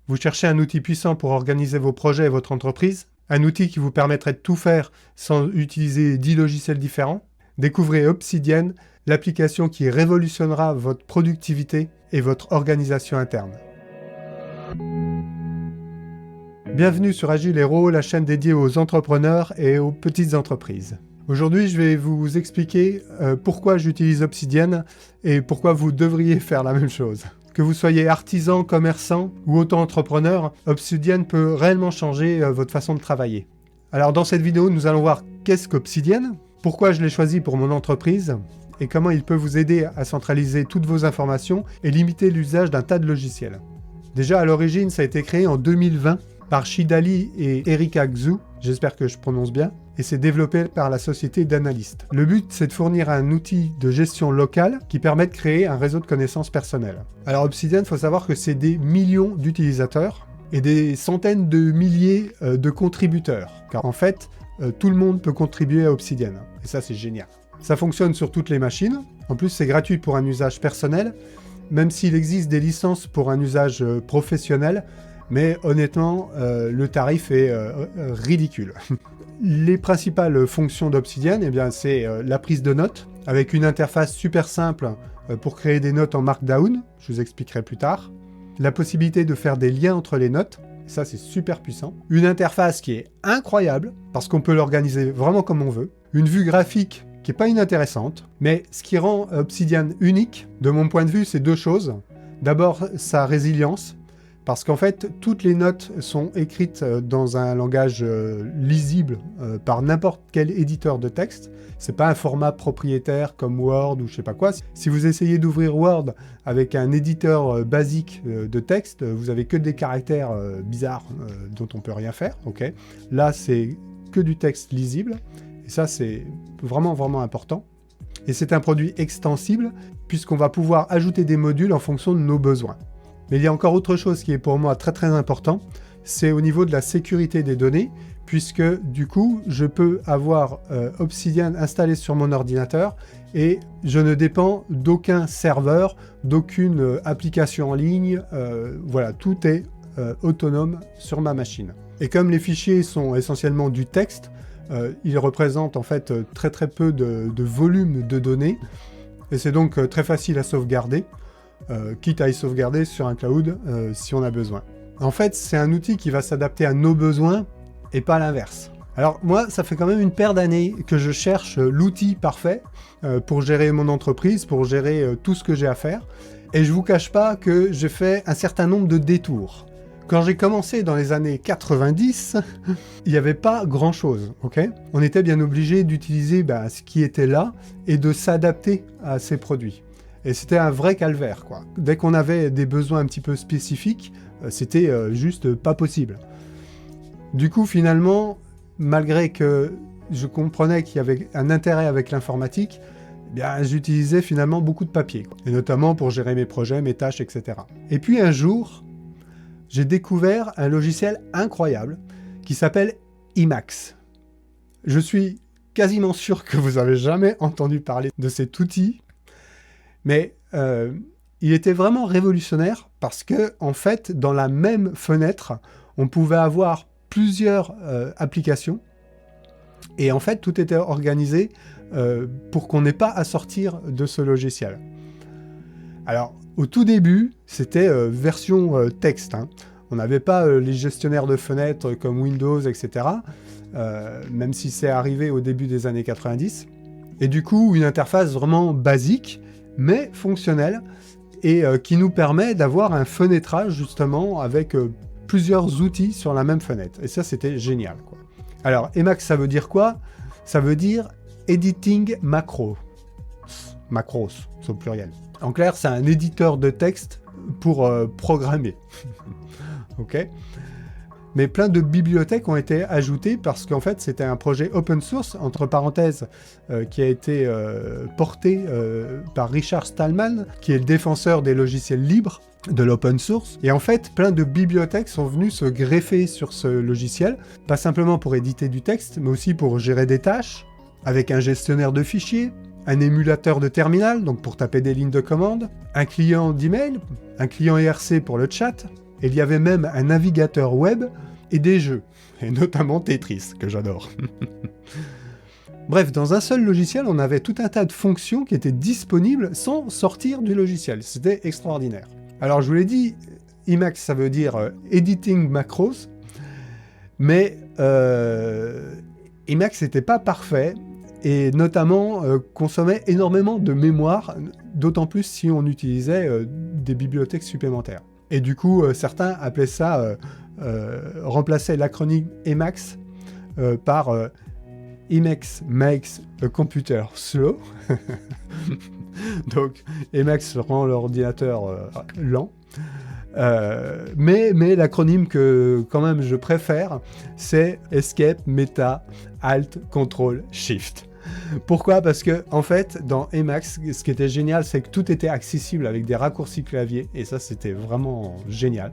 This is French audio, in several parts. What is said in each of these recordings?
Vous cherchez un outil puissant pour organiser vos projets et votre entreprise? Un outil qui vous permettrait de tout faire sans utiliser 10 logiciels différents? Découvrez Obsidian, l'application qui révolutionnera votre productivité et votre organisation interne. Bienvenue sur Agile Hero, la chaîne dédiée aux entrepreneurs et aux petites entreprises. Aujourd'hui, je vais vous expliquer pourquoi j'utilise Obsidian et pourquoi vous devriez faire la même chose. Que vous soyez artisan, commerçant ou auto-entrepreneur, Obsidian peut réellement changer votre façon de travailler. Alors dans cette vidéo, nous allons voir qu'est-ce qu'Obsidian, pourquoi je l'ai choisi pour mon entreprise et comment il peut vous aider à centraliser toutes vos informations et limiter l'usage d'un tas de logiciels. Déjà à l'origine, ça a été créé en 2020 par Shidali et Erika Xu, j'espère que je prononce bien, et c'est développé par la société d'analystes. Le but, c'est de fournir un outil de gestion locale qui permet de créer un réseau de connaissances personnelles. Alors Obsidian, il faut savoir que c'est des millions d'utilisateurs et des centaines de milliers de contributeurs, car en fait, tout le monde peut contribuer à Obsidian, et ça c'est génial. Ça fonctionne sur toutes les machines, en plus c'est gratuit pour un usage personnel, même s'il existe des licences pour un usage professionnel, mais honnêtement, le tarif est ridicule. Les principales fonctions d'Obsidian, eh bien, c'est la prise de notes, avec une interface super simple pour créer des notes en Markdown, je vous expliquerai plus tard. La possibilité de faire des liens entre les notes, ça c'est super puissant. Une interface qui est incroyable, parce qu'on peut l'organiser vraiment comme on veut. Une vue graphique qui n'est pas inintéressante, mais ce qui rend Obsidian unique, de mon point de vue, c'est deux choses. D'abord, sa résilience, parce qu'en fait, toutes les notes sont écrites dans un langage lisible par n'importe quel éditeur de texte. C'est pas un format propriétaire comme Word ou je sais pas quoi. Si vous essayez d'ouvrir Word avec un éditeur basique de texte, vous avez que des caractères bizarres dont on peut rien faire. Okay. Là, c'est que du texte lisible. Et ça, c'est vraiment, vraiment important. Et c'est un produit extensible puisqu'on va pouvoir ajouter des modules en fonction de nos besoins. Mais il y a encore autre chose qui est pour moi très très important, c'est au niveau de la sécurité des données, puisque du coup, je peux avoir Obsidian installé sur mon ordinateur et je ne dépends d'aucun serveur, d'aucune application en ligne, voilà, tout est autonome sur ma machine. Et comme les fichiers sont essentiellement du texte, ils représentent en fait très très peu de volume de données, et c'est donc très facile à sauvegarder. Quitte à y sauvegarder sur un cloud si on a besoin. En fait, c'est un outil qui va s'adapter à nos besoins et pas l'inverse. Alors moi, ça fait quand même une paire d'années que je cherche l'outil parfait pour gérer mon entreprise, pour gérer tout ce que j'ai à faire. Et je vous cache pas que j'ai fait un certain nombre de détours. Quand j'ai commencé dans les années 90, il n'y avait pas grand-chose, ok ? On était bien obligé d'utiliser ce qui était là et de s'adapter à ces produits. Et c'était un vrai calvaire, quoi. Dès qu'on avait des besoins un petit peu spécifiques, c'était juste pas possible. Du coup, finalement, malgré que je comprenais qu'il y avait un intérêt avec l'informatique, eh bien, j'utilisais finalement beaucoup de papier, quoi. Et notamment pour gérer mes projets, mes tâches, etc. Et puis un jour, j'ai découvert un logiciel incroyable qui s'appelle Emacs. Je suis quasiment sûr que vous n'avez jamais entendu parler de cet outil, mais il était vraiment révolutionnaire parce que, en fait, dans la même fenêtre, on pouvait avoir plusieurs applications et en fait, tout était organisé pour qu'on n'ait pas à sortir de ce logiciel. Alors, au tout début, c'était version texte, hein. On n'avait pas les gestionnaires de fenêtres comme Windows, etc., même si c'est arrivé au début des années 90. Et du coup, une interface vraiment basique, mais fonctionnel, et qui nous permet d'avoir un fenêtrage justement avec plusieurs outils sur la même fenêtre. Et ça, c'était génial, quoi. Alors, Emacs, ça veut dire quoi? Ça veut dire Editing Macros. Macros, c'est au pluriel. En clair, c'est un éditeur de texte pour programmer. Ok ? Mais plein de bibliothèques ont été ajoutées parce qu'en fait, c'était un projet open source, entre parenthèses, qui a été porté par Richard Stallman, qui est le défenseur des logiciels libres, de l'open source. Et en fait, plein de bibliothèques sont venues se greffer sur ce logiciel, pas simplement pour éditer du texte, mais aussi pour gérer des tâches, avec un gestionnaire de fichiers, un émulateur de terminal, donc pour taper des lignes de commande, un client d'email, un client IRC pour le chat, Et il y avait même un navigateur web et des jeux, et notamment Tetris, que j'adore. Bref, dans un seul logiciel, on avait tout un tas de fonctions qui étaient disponibles sans sortir du logiciel. C'était extraordinaire. Alors, je vous l'ai dit, Emacs, ça veut dire Editing Macros, mais Emacs n'était pas parfait, et notamment consommait énormément de mémoire, d'autant plus si on utilisait des bibliothèques supplémentaires. Et du coup, certains appelaient ça, remplaçaient l'acronyme Emacs par Emacs makes a computer slow. Donc, Emacs rend l'ordinateur lent. Mais l'acronyme que quand même je préfère, c'est Escape, Meta, Alt, Control, Shift. Pourquoi ? Parce que en fait, dans Emacs, ce qui était génial, c'est que tout était accessible avec des raccourcis clavier, et ça, c'était vraiment génial.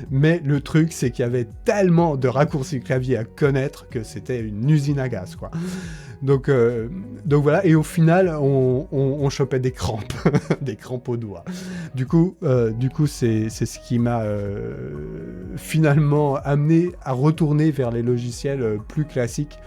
Mais le truc, c'est qu'il y avait tellement de raccourcis clavier à connaître que c'était une usine à gaz, quoi. Donc voilà, et au final, on chopait des crampes, des crampes aux doigts. Du coup, c'est ce qui m'a finalement amené à retourner vers les logiciels plus classiques.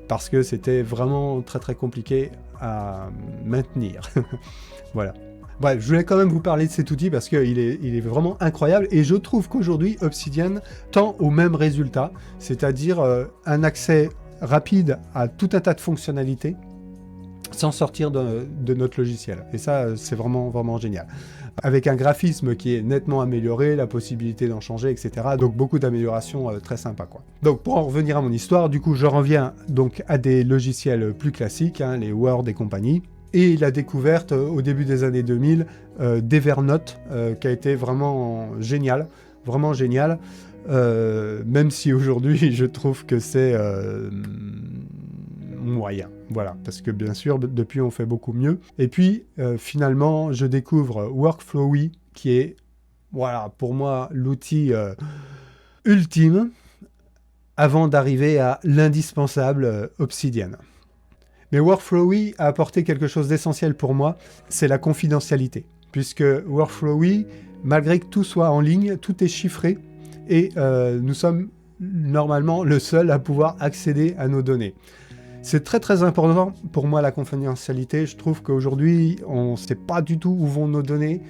Parce que c'était vraiment très très compliqué à maintenir. Voilà. Bref, je voulais quand même vous parler de cet outil parce qu'il est vraiment incroyable, et je trouve qu'aujourd'hui Obsidian tend au même résultat, c'est-à-dire un accès rapide à tout un tas de fonctionnalités sans sortir de notre logiciel. Et ça, c'est vraiment vraiment génial. Avec un graphisme qui est nettement amélioré, la possibilité d'en changer, etc. Donc beaucoup d'améliorations très sympas, quoi. Donc pour en revenir à mon histoire, du coup je reviens donc à des logiciels plus classiques, hein, les Word et compagnie, et la découverte au début des années 2000 d'Evernote, qui a été vraiment génial, même si aujourd'hui je trouve que c'est moyen, voilà, parce que bien sûr depuis on fait beaucoup mieux. Et puis finalement je découvre Workflowy, qui est, voilà, pour moi l'outil ultime avant d'arriver à l'indispensable Obsidian. Mais Workflowy a apporté quelque chose d'essentiel pour moi, c'est la confidentialité, puisque Workflowy, malgré que tout soit en ligne, tout est chiffré, et nous sommes normalement le seul à pouvoir accéder à nos données. C'est très très important pour moi, la confidentialité. Je trouve qu'aujourd'hui, on ne sait pas du tout où vont nos données.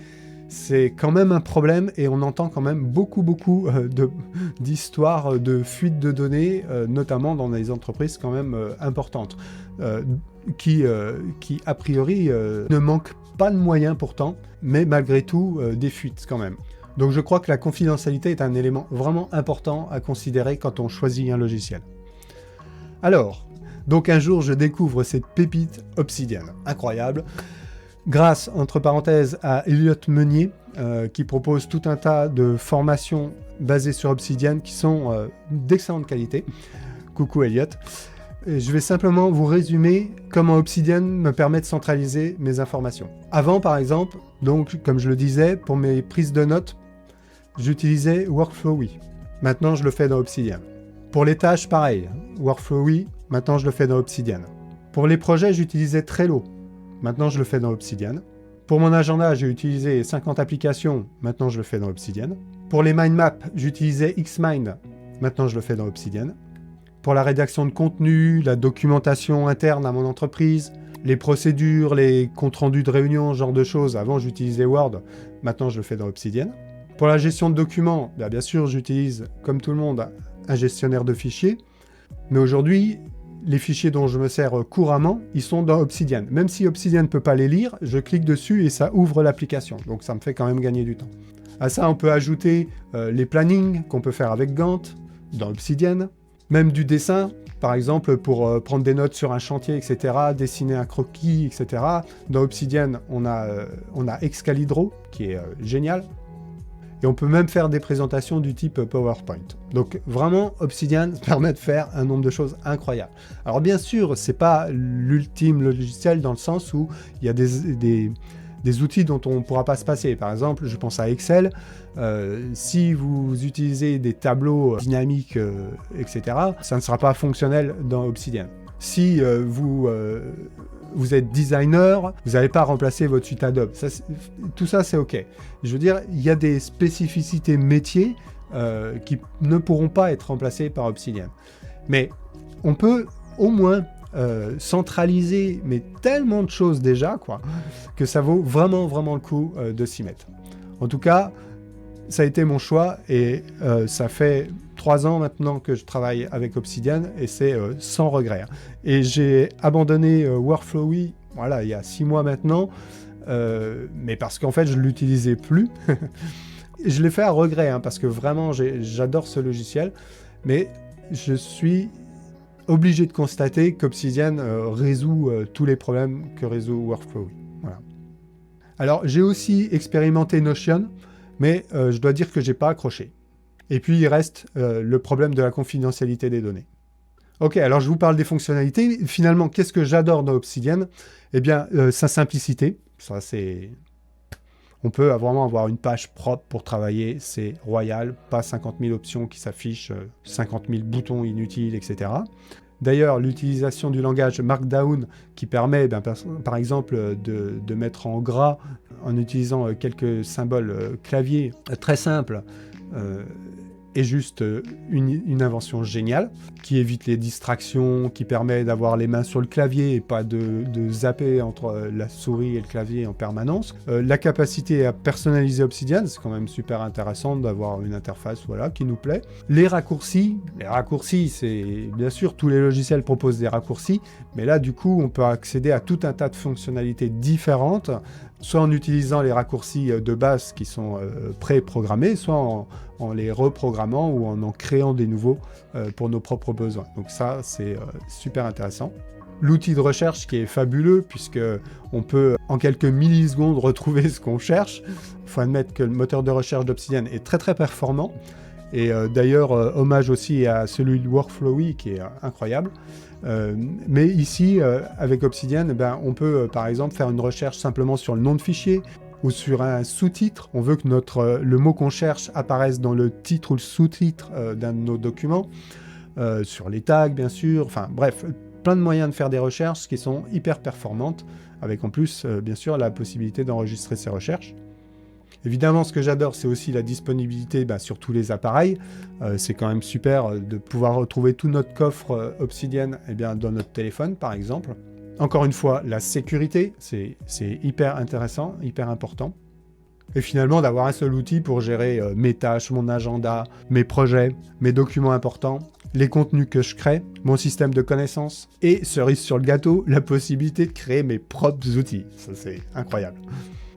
C'est quand même un problème, et on entend quand même beaucoup d'histoires de fuite de données, notamment dans des entreprises quand même importantes, qui a priori ne manquent pas de moyens pourtant, mais malgré tout des fuites quand même. Donc je crois que la confidentialité est un élément vraiment important à considérer quand on choisit un logiciel. Alors, donc un jour, je découvre cette pépite Obsidian, incroyable, grâce, entre parenthèses, à Elliot Meunier, qui propose tout un tas de formations basées sur Obsidian qui sont d'excellente qualité. Coucou Elliot. Et je vais simplement vous résumer comment Obsidian me permet de centraliser mes informations. Avant, par exemple, donc, comme je le disais, pour mes prises de notes, j'utilisais Workflowy. Maintenant, je le fais dans Obsidian. Pour les tâches, pareil. Workflowy, maintenant je le fais dans Obsidian. Pour les projets, j'utilisais Trello. Maintenant, je le fais dans Obsidian. Pour mon agenda, j'ai utilisé 50 applications. Maintenant, je le fais dans Obsidian. Pour les mind maps, j'utilisais Xmind. Maintenant, je le fais dans Obsidian. Pour la rédaction de contenu, la documentation interne à mon entreprise, les procédures, les comptes rendus de réunion, ce genre de choses. Avant, j'utilisais Word. Maintenant, je le fais dans Obsidian. Pour la gestion de documents, bien sûr, j'utilise, comme tout le monde, un gestionnaire de fichiers. Mais aujourd'hui, les fichiers dont je me sers couramment, ils sont dans Obsidian. Même si Obsidian ne peut pas les lire, je clique dessus et ça ouvre l'application. Donc ça me fait quand même gagner du temps. À ça, on peut ajouter les plannings qu'on peut faire avec Gantt dans Obsidian. Même du dessin, par exemple, pour prendre des notes sur un chantier, etc., dessiner un croquis, etc. Dans Obsidian, on a Excalibro, qui est génial. Et on peut même faire des présentations du type PowerPoint. Donc vraiment, Obsidian permet de faire un nombre de choses incroyables. Alors bien sûr, c'est pas l'ultime logiciel dans le sens où il y a des outils dont on ne pourra pas se passer. Par exemple, je pense à Excel. Si vous utilisez des tableaux dynamiques, etc., ça ne sera pas fonctionnel dans Obsidian. Si vous vous êtes designer, vous n'allez pas remplacer votre suite Adobe. Tout ça, c'est OK. Je veux dire, il y a des spécificités métiers qui ne pourront pas être remplacées par Obsidian. Mais on peut au moins centraliser mais tellement de choses déjà, quoi, que ça vaut vraiment, vraiment le coup de s'y mettre. En tout cas, ça a été mon choix et ça fait 3 ans maintenant que je travaille avec Obsidian et c'est sans regret. Et j'ai abandonné Workflowy, voilà, il y a 6 mois maintenant, mais parce qu'en fait je ne l'utilisais plus. Je l'ai fait à regret, parce que vraiment j'adore ce logiciel, mais je suis obligé de constater qu'Obsidian résout tous les problèmes que résout Workflowy. Voilà. Alors j'ai aussi expérimenté Notion, mais je dois dire que j'ai pas accroché. Et puis il reste le problème de la confidentialité des données. Ok, alors je vous parle des fonctionnalités. Finalement, qu'est-ce que j'adore dans Obsidian? Eh bien, sa simplicité. Ça, c'est... On peut vraiment avoir une page propre pour travailler, c'est royal, pas 50 000 options qui s'affichent, 50 000 boutons inutiles, etc. D'ailleurs, l'utilisation du langage Markdown qui permet, par exemple, de mettre en gras en utilisant quelques symboles clavier très simples, est juste une invention géniale qui évite les distractions, qui permet d'avoir les mains sur le clavier et pas de zapper entre la souris et le clavier en permanence. La capacité à personnaliser Obsidian, c'est quand même super intéressant d'avoir une interface qui nous plaît. Les raccourcis, c'est bien sûr tous les logiciels proposent des raccourcis, mais là du coup on peut accéder à tout un tas de fonctionnalités différentes, soit en utilisant les raccourcis de base qui sont pré-programmés, soit en les reprogrammant ou en créant des nouveaux pour nos propres besoins. Donc ça, c'est super intéressant. L'outil de recherche qui est fabuleux puisque on peut en quelques millisecondes retrouver ce qu'on cherche. Il faut admettre que le moteur de recherche d'Obsidian est très très performant. Et d'ailleurs, hommage aussi à celui de Workflowy qui est incroyable. Mais ici, avec Obsidian, on peut par exemple faire une recherche simplement sur le nom de fichier ou sur un sous-titre. On veut que le mot qu'on cherche apparaisse dans le titre ou le sous-titre d'un de nos documents, sur les tags bien sûr, enfin bref, plein de moyens de faire des recherches qui sont hyper performantes, avec en plus bien sûr la possibilité d'enregistrer ces recherches. Évidemment, ce que j'adore, c'est aussi la disponibilité sur tous les appareils. C'est quand même super de pouvoir retrouver tout notre coffre Obsidian dans notre téléphone, par exemple. Encore une fois, la sécurité, c'est hyper intéressant, hyper important. Et finalement, d'avoir un seul outil pour gérer mes tâches, mon agenda, mes projets, mes documents importants, les contenus que je crée, mon système de connaissances, et cerise sur le gâteau, la possibilité de créer mes propres outils. Ça, c'est incroyable.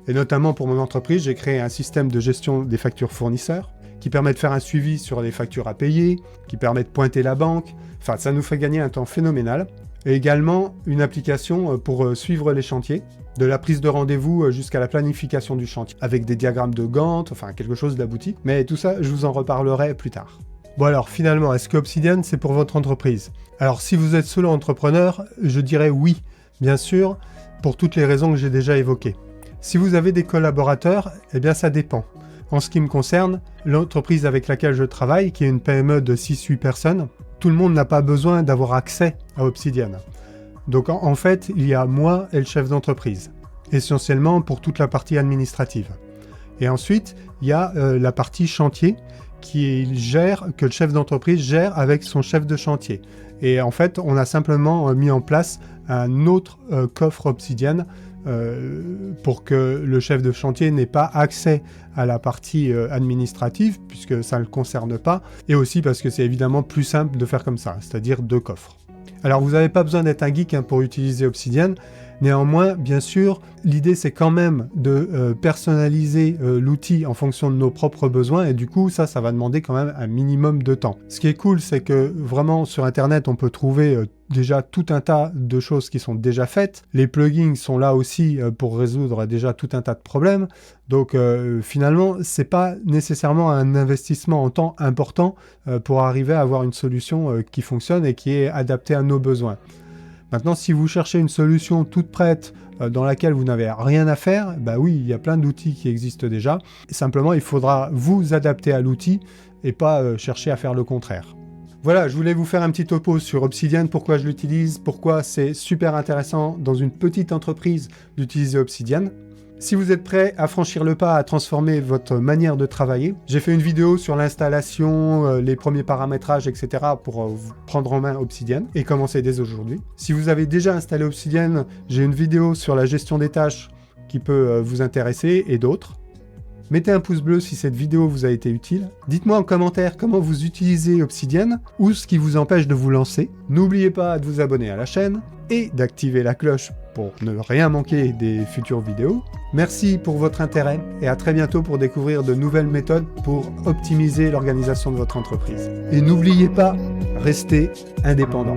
Et notamment pour mon entreprise, j'ai créé un système de gestion des factures fournisseurs qui permet de faire un suivi sur les factures à payer, qui permet de pointer la banque. Enfin, ça nous fait gagner un temps phénoménal. Et également une application pour suivre les chantiers, de la prise de rendez-vous jusqu'à la planification du chantier, avec des diagrammes de Gantt, enfin quelque chose d'abouti. Mais tout ça, je vous en reparlerai plus tard. Bon alors, finalement, est-ce que Obsidian, c'est pour votre entreprise? Alors, si vous êtes solo entrepreneur, je dirais oui, bien sûr, pour toutes les raisons que j'ai déjà évoquées. Si vous avez des collaborateurs, eh bien ça dépend. En ce qui me concerne, l'entreprise avec laquelle je travaille, qui est une PME de 6-8 personnes, tout le monde n'a pas besoin d'avoir accès à Obsidian. Donc en fait, il y a moi et le chef d'entreprise, essentiellement pour toute la partie administrative. Et ensuite, il y a la partie chantier que le chef d'entreprise gère avec son chef de chantier. Et en fait, on a simplement mis en place un autre coffre Obsidian pour que le chef de chantier n'ait pas accès à la partie administrative, puisque ça ne le concerne pas, et aussi parce que c'est évidemment plus simple de faire comme ça, c'est-à-dire 2 coffres. Alors vous n'avez pas besoin d'être un geek pour utiliser Obsidian, néanmoins, bien sûr, l'idée c'est quand même de personnaliser l'outil en fonction de nos propres besoins, et du coup ça va demander quand même un minimum de temps. Ce qui est cool, c'est que vraiment sur internet on peut trouver déjà tout un tas de choses qui sont déjà faites. Les plugins sont là aussi pour résoudre déjà tout un tas de problèmes. Donc finalement, c'est pas nécessairement un investissement en temps important pour arriver à avoir une solution qui fonctionne et qui est adaptée à nos besoins. Maintenant, si vous cherchez une solution toute prête dans laquelle vous n'avez rien à faire, bah oui, il y a plein d'outils qui existent déjà. Simplement, il faudra vous adapter à l'outil et pas chercher à faire le contraire. Voilà, je voulais vous faire un petit topo sur Obsidian, pourquoi je l'utilise, pourquoi c'est super intéressant dans une petite entreprise d'utiliser Obsidian. Si vous êtes prêt à franchir le pas, à transformer votre manière de travailler, j'ai fait une vidéo sur l'installation, les premiers paramétrages, etc. pour vous prendre en main Obsidian et commencer dès aujourd'hui. Si vous avez déjà installé Obsidian, j'ai une vidéo sur la gestion des tâches qui peut vous intéresser et d'autres. Mettez un pouce bleu si cette vidéo vous a été utile. Dites-moi en commentaire comment vous utilisez Obsidian ou ce qui vous empêche de vous lancer. N'oubliez pas de vous abonner à la chaîne et d'activer la cloche pour ne rien manquer des futures vidéos. Merci pour votre intérêt et à très bientôt pour découvrir de nouvelles méthodes pour optimiser l'organisation de votre entreprise. Et n'oubliez pas, restez indépendant.